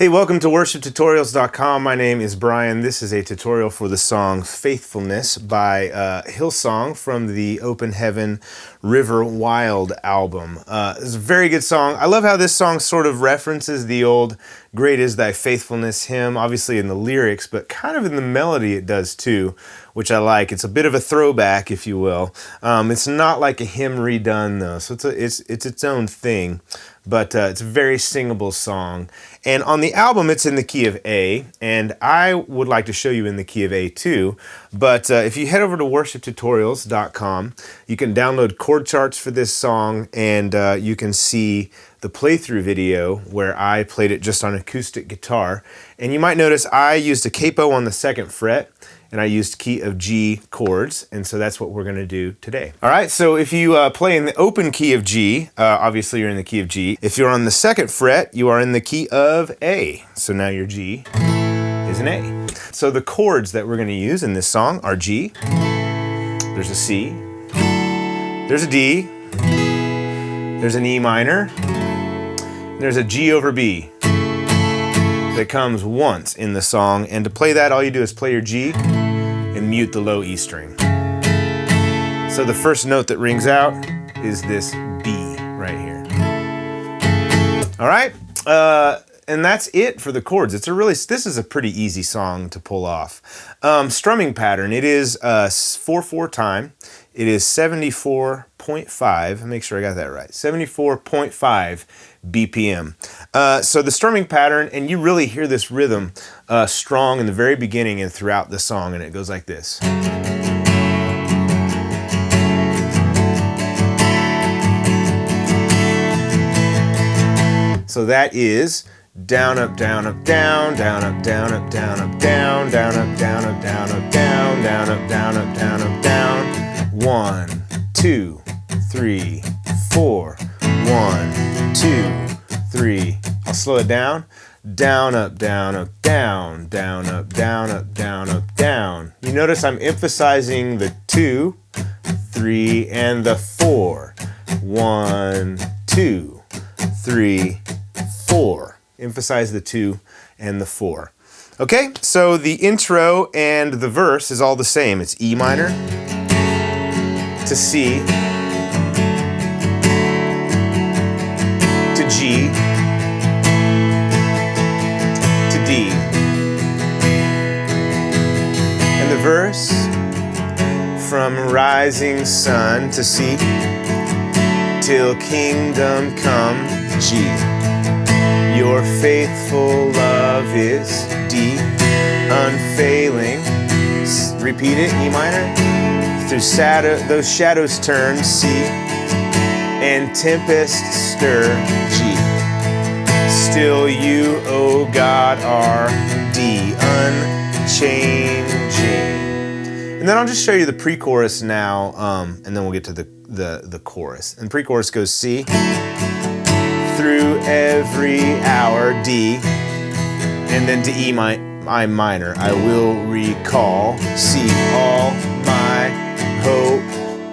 Hey, welcome to worshiptutorials.com. My name is Brian. This is a tutorial for the song Faithfulness by Hillsong from the Open Heaven River Wild album. It's a very good song. I love how this song sort of references the old Great Is Thy Faithfulness hymn, obviously in the lyrics, but kind of in the melody it does too, which I like. It's a bit of a throwback, if you will. It's not like a hymn redone though, so it's its own thing. But it's a very singable song. And on the album, it's in the key of A, and I would like to show you in the key of A too. But if you head over to worshiptutorials.com, you can download chord charts for this song, and you can see the playthrough video where I played it just on acoustic guitar. And you might notice I used a capo on the 2nd fret, and I used key of G chords, and so that's what we're gonna do today. All right, so if you play in the open key of G, obviously you're in the key of G. If you're on the 2nd fret, you are in the key of A. So now your G is an A. So the chords that we're gonna use in this song are G, there's a C, there's a D, there's an E minor, and there's a G over B that comes once in the song. And to play that, all you do is play your G and mute the low E string. So the first note that rings out is this B right here. All right, and that's it for the chords. This is a pretty easy song to pull off. Strumming pattern, it is 4/4 time. It is 74.5, make sure I got that right, 74.5 BPM. So the strumming pattern, and you really hear this rhythm strong in the very beginning and throughout the song, and it goes like this. So that is down, up, down, up, down, down, up, down, up, down, up, down, down, up, down, up, down, up, down, down, up, down, up, down, up, down. 1, 2, 3, 4. 1, 2, 3. I'll slow it down. Down, up, down, up, down, down, up, down, up, down, up, down. You notice I'm emphasizing the 2, 3, and the 4. 1, 2, 3, 4. Emphasize the 2 and the 4. Okay, so the intro and the verse is all the same. It's E minor to C to G to D. And the verse, from rising sun to sea till kingdom come, G. Your faithful love is D, unfailing. Repeat it, E minor. Through those shadows turn, C, and tempests stir, G. Still you, O God, are D, unchanging. And then I'll just show you the pre-chorus now, and then we'll get to the chorus. And pre-chorus goes C, through every hour, D, and then to E minor. I will recall, C, all my hope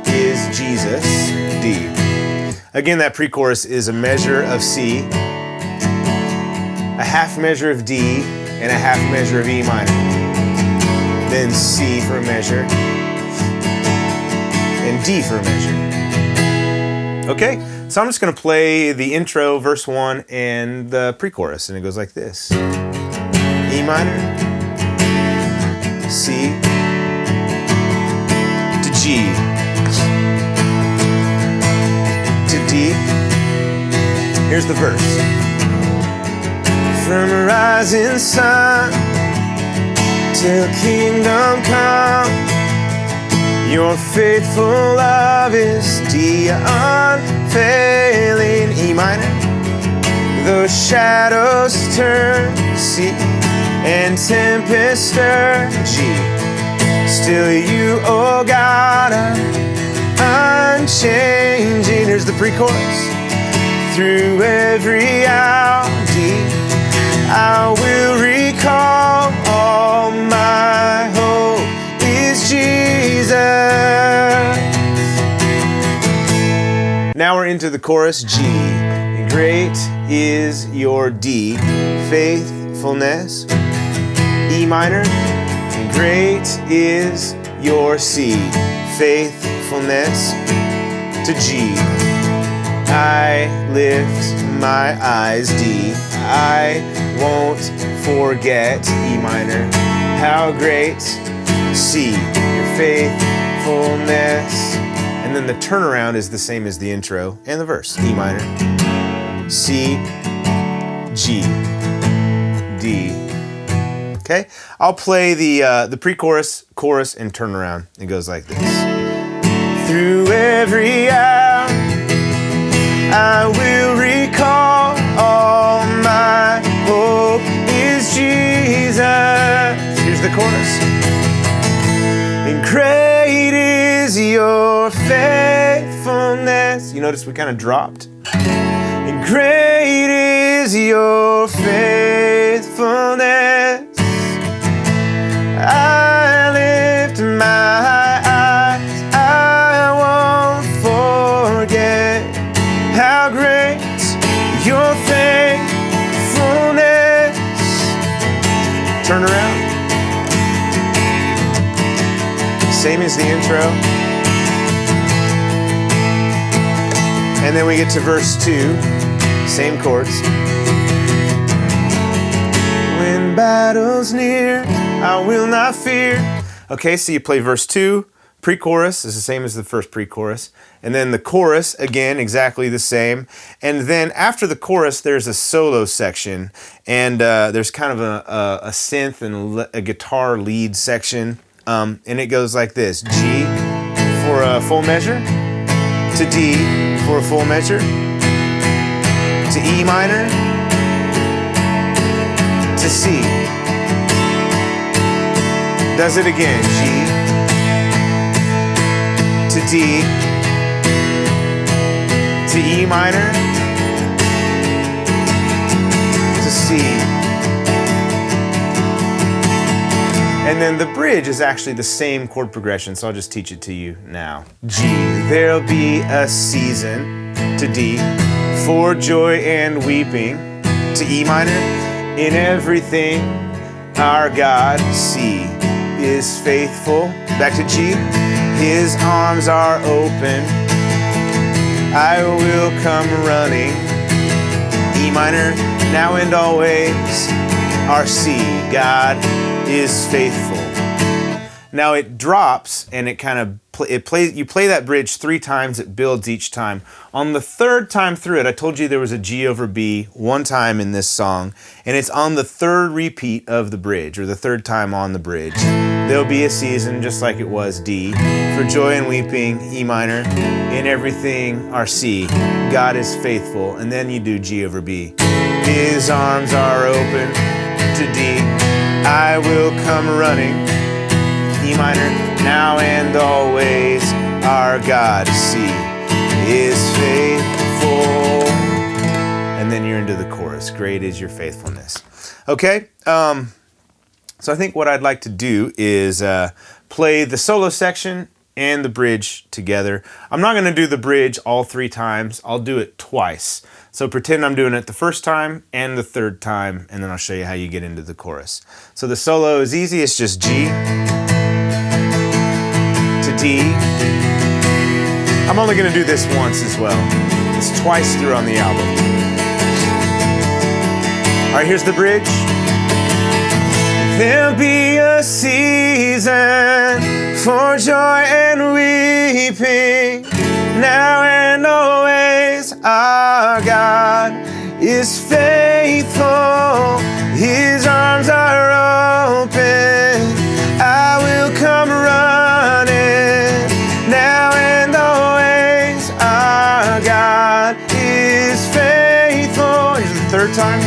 is Jesus, D. Again, that pre-chorus is a measure of C, a half measure of D, and a half measure of E minor. Then C for a measure, and D for a measure. Okay, so I'm just gonna play the intro, verse 1, and the pre-chorus, and it goes like this. E minor, C, to G, to D. Here's the verse. From a rising sun till kingdom come, your faithful love is D, unfailing. E minor, those shadows turn, C, and tempest stir, G. Still you, oh God, are unchanging. Here's the pre-chorus. Through every hour, D, I will recall all my hope is Jesus. Now we're into the chorus, G. It Great is your D, faithfulness. E minor. And great is your C, faithfulness. To G. I lift my eyes, D. I won't forget, E minor. How great, C, your faithfulness. And then the turnaround is the same as the intro and the verse, E minor. C, G, D. Okay, I'll play the pre-chorus, chorus, and turnaround. It goes like this. Through every hour, I will recall all my hope is Jesus. Here's the chorus. And great is your faithfulness. You notice we kind of dropped. And great is your faithfulness. I lift my eyes, I won't forget how great your faithfulness. Turn around. Same as the intro. And then we get to verse 2, same chords. When battle's near, I will not fear. Okay, so you play verse 2, pre-chorus is the same as the first pre-chorus. And then the chorus, again, exactly the same. And then after the chorus, there's a solo section. And there's kind of a synth and a guitar lead section. And it goes like this. G for a full measure. To D for a full measure. To E minor. To C. Does it again. G. To D. To E minor. To C. And then the bridge is actually the same chord progression, so I'll just teach it to you now. G. There'll be a season. To D. For joy and weeping. To E minor. In everything, our God. C. Is faithful. Back to G. His arms are open. I will come running. E minor. Now and always. Our C. God is faithful. Now it drops and it kind of you play that bridge 3 times, it builds each time. On the third time through it, I told you there was a G over B one time in this song, and it's on the third repeat of the bridge, or the third time on the bridge. There'll be a season, just like it was D, for joy and weeping, E minor, in everything, our C, God is faithful, and then you do G over B. His arms are open, to D, I will come running, E minor, now and always, our God, C, is faithful. And then you're into the chorus, great is your faithfulness. Okay, so I think what I'd like to do is play the solo section and the bridge together. I'm not gonna do the bridge all 3 times, I'll do it twice. So pretend I'm doing it the first time and the third time, and then I'll show you how you get into the chorus. So the solo is easy, it's just G, to D. I'm only gonna do this once as well. It's twice through on the album. All right, here's the bridge. There'll be a season for joy and weeping, now and always our God is faithful, His arms are open, I will come running, now and always our God is faithful. Here's the third time.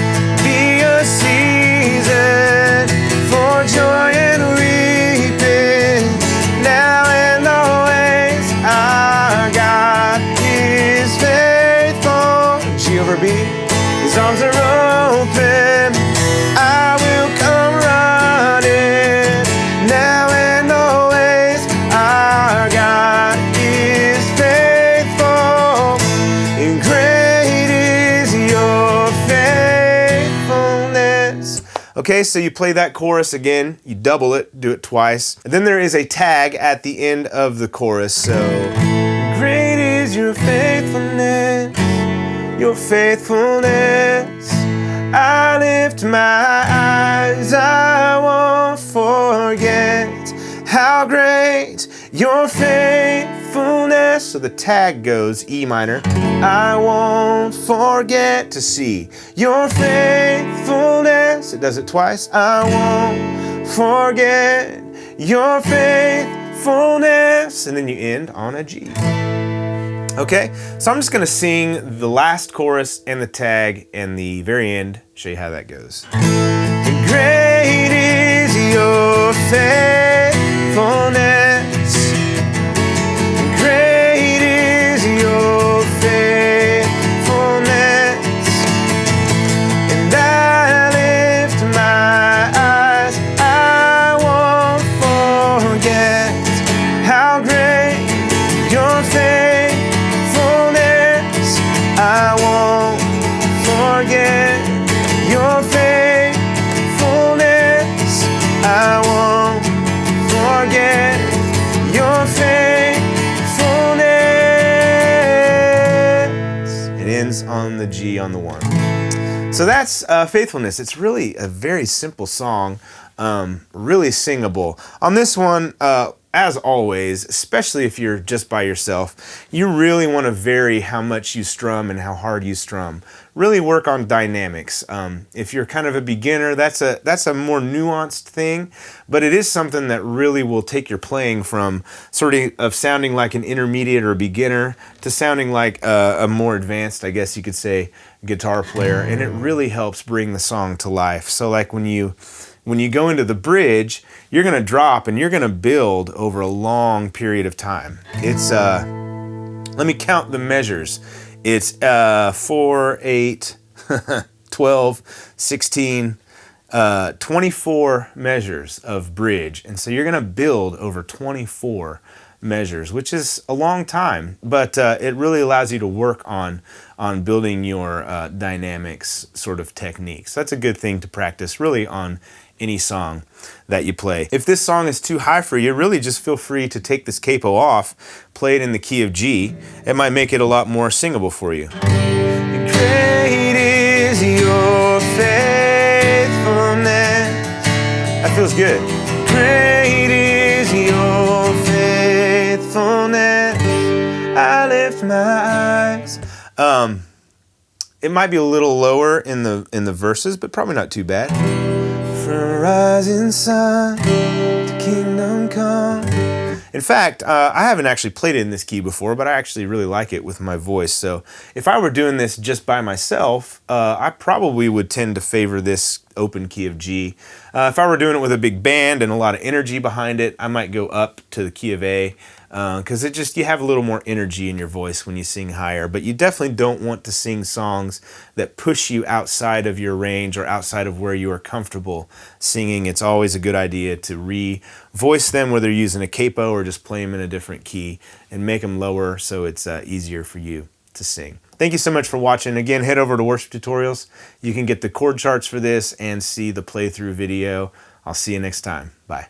Be a season for joy and weeping, now and always our God is faithful. G over B, His arms are open, I will come running, now and always our God is faithful, and great is Okay, so you play that chorus again, you double it, do it twice. And then there is a tag at the end of the chorus. So, great is your faithfulness, your faithfulness. I lift my eyes, I won't forget how great your faithfulness. So the tag goes E minor. I won't forget to see your faithfulness. It does it twice. I won't forget your faithfulness. And then you end on a G. Okay, so I'm just gonna sing the last chorus and the tag and the very end, show you how that goes. And great is your faithfulness. And great is your faithfulness. And I lift my eyes, I won't forget how great your faithfulness. I won't forget your faithfulness. I won't forget your faithfulness. It ends on the G on the 1. So that's Faithfulness. It's really a very simple song, really singable. On this one, as always, especially if you're just by yourself, you really want to vary how much you strum and how hard you strum. Really work on dynamics. If you're kind of a beginner, that's a more nuanced thing, but it is something that really will take your playing from sort of sounding like an intermediate or beginner to sounding like a more advanced, I guess you could say, guitar player, and it really helps bring the song to life. So like when you go into the bridge, you're gonna drop and you're gonna build over a long period of time. It's, let me count the measures. It's 4, 8, 12, 16, 24 measures of bridge. And so you're gonna build over 24 measures, which is a long time, but it really allows you to work on building your dynamics sort of techniques. That's a good thing to practice really on any song that you play. If this song is too high for you, really just feel free to take this capo off, play it in the key of G. It might make it a lot more singable for you. Great is your faithfulness. That feels good. Great is your faithfulness. I lift my eyes. It might be a little lower in the verses, but probably not too bad. From rising sun to kingdom come. In fact, I haven't actually played it in this key before, but I actually really like it with my voice. So if I were doing this just by myself, I probably would tend to favor this open key of G. If I were doing it with a big band and a lot of energy behind it, I might go up to the key of A, because you have a little more energy in your voice when you sing higher. But you definitely don't want to sing songs that push you outside of your range or outside of where you are comfortable singing. It's always a good idea to re-voice them, whether you're using a capo or just play them in a different key, and make them lower so it's easier for you to sing. Thank you so much for watching. Again, head over to Worship Tutorials. You can get the chord charts for this and see the playthrough video. I'll see you next time. Bye.